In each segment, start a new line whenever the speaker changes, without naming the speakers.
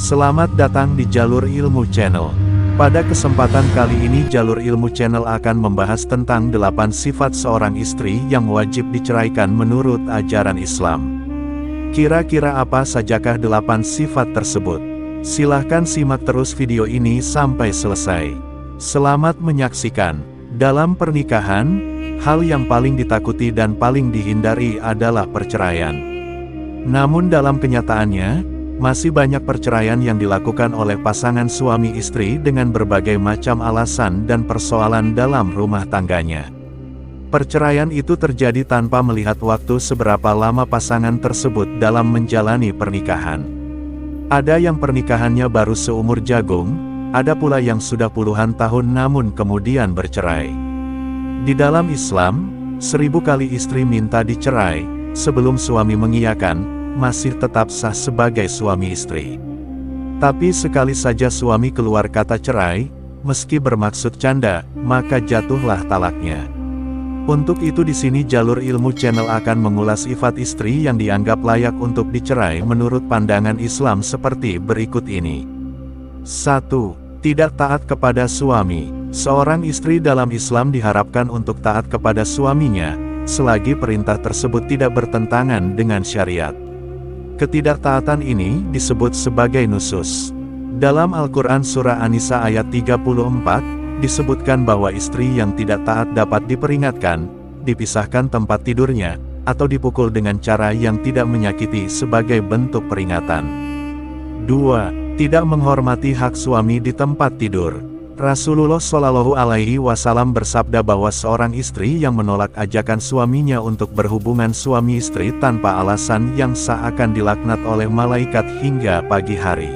Selamat datang di Jalur Ilmu Channel. Pada kesempatan kali ini Jalur Ilmu Channel akan membahas tentang 8 sifat seorang istri yang wajib diceraikan menurut ajaran Islam. Kira-kira apa sajakah 8 sifat tersebut? Silahkan simak terus video ini sampai selesai. Selamat menyaksikan. Dalam pernikahan, hal yang paling ditakuti dan paling dihindari adalah perceraian. Namun dalam kenyataannya, masih banyak perceraian yang dilakukan oleh pasangan suami istri dengan berbagai macam alasan dan persoalan dalam rumah tangganya. Perceraian itu terjadi tanpa melihat waktu seberapa lama pasangan tersebut dalam menjalani pernikahan. Ada yang pernikahannya baru seumur jagung, ada pula yang sudah puluhan tahun namun kemudian bercerai. Di dalam Islam, 1000 kali istri minta dicerai, sebelum suami mengiyakan, masih tetap sah sebagai suami istri. Tapi sekali saja suami keluar kata cerai, meski bermaksud canda, maka jatuhlah talaknya. Untuk itu di sini Jalur Ilmu Channel akan mengulas sifat istri yang dianggap layak untuk dicerai menurut pandangan Islam seperti berikut ini. 1. Tidak taat kepada suami. Seorang istri dalam Islam diharapkan untuk taat kepada suaminya, selagi perintah tersebut tidak bertentangan dengan syariat. Ketidaktaatan ini disebut sebagai nusyuz. Dalam Al-Quran Surah An-Nisa ayat 34, disebutkan bahwa istri yang tidak taat dapat diperingatkan, dipisahkan tempat tidurnya, atau dipukul dengan cara yang tidak menyakiti sebagai bentuk peringatan. 2. Tidak menghormati hak suami di tempat tidur. Rasulullah Shallallahu Alaihi Wasallam bersabda bahwa seorang istri yang menolak ajakan suaminya untuk berhubungan suami istri tanpa alasan yang sah akan dilaknat oleh malaikat hingga pagi hari.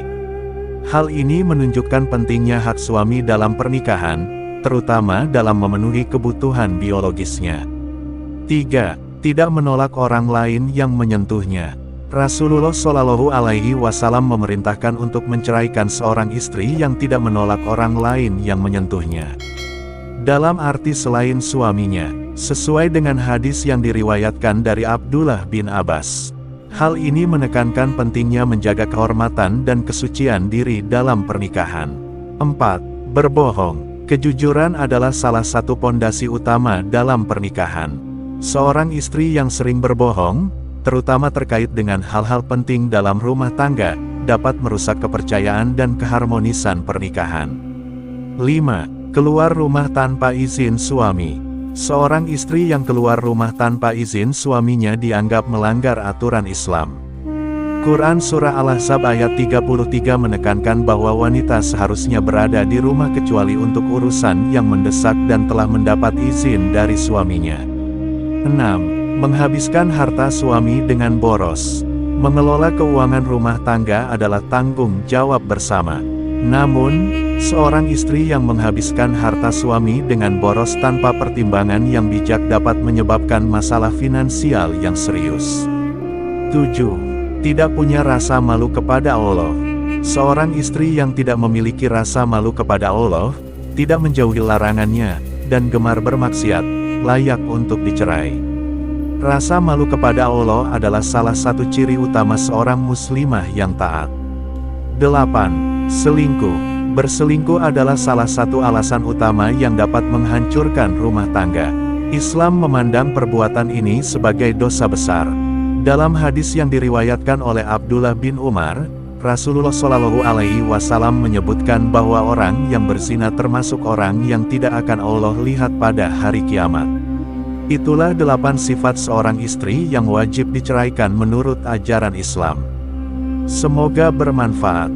Hal ini menunjukkan pentingnya hak suami dalam pernikahan, terutama dalam memenuhi kebutuhan biologisnya. 3. Tidak menolak orang lain yang menyentuhnya. Rasulullah Shallallahu Alaihi Wasallam memerintahkan untuk menceraikan seorang istri yang tidak menolak orang lain yang menyentuhnya. Dalam arti selain suaminya, sesuai dengan hadis yang diriwayatkan dari Abdullah bin Abbas. Hal ini menekankan pentingnya menjaga kehormatan dan kesucian diri dalam pernikahan. 4. Berbohong. Kejujuran adalah salah satu pondasi utama dalam pernikahan. Seorang istri yang sering berbohong, terutama terkait dengan hal-hal penting dalam rumah tangga, dapat merusak kepercayaan dan keharmonisan pernikahan. 5. Keluar rumah tanpa izin suami. Seorang istri yang keluar rumah tanpa izin suaminya dianggap melanggar aturan Islam. Quran Surah Al-Ahzab ayat 33 menekankan bahwa wanita seharusnya berada di rumah kecuali untuk urusan yang mendesak dan telah mendapat izin dari suaminya. 6. Menghabiskan harta suami dengan boros. Mengelola keuangan rumah tangga adalah tanggung jawab bersama. Namun, seorang istri yang menghabiskan harta suami dengan boros tanpa pertimbangan yang bijak dapat menyebabkan masalah finansial yang serius. 7. Tidak punya rasa malu kepada Allah. Seorang istri yang tidak memiliki rasa malu kepada Allah, tidak menjauhi larangannya, dan gemar bermaksiat, layak untuk dicerai. Rasa malu kepada Allah adalah salah satu ciri utama seorang muslimah yang taat. 8. Selingkuh. Berselingkuh adalah salah satu alasan utama yang dapat menghancurkan rumah tangga. Islam memandang perbuatan ini sebagai dosa besar. Dalam hadis yang diriwayatkan oleh Abdullah bin Umar, Rasulullah Shallallahu Alaihi Wasallam menyebutkan bahwa orang yang berzina termasuk orang yang tidak akan Allah lihat pada hari kiamat. Itulah 8 sifat seorang istri yang wajib diceraikan menurut ajaran Islam. Semoga bermanfaat.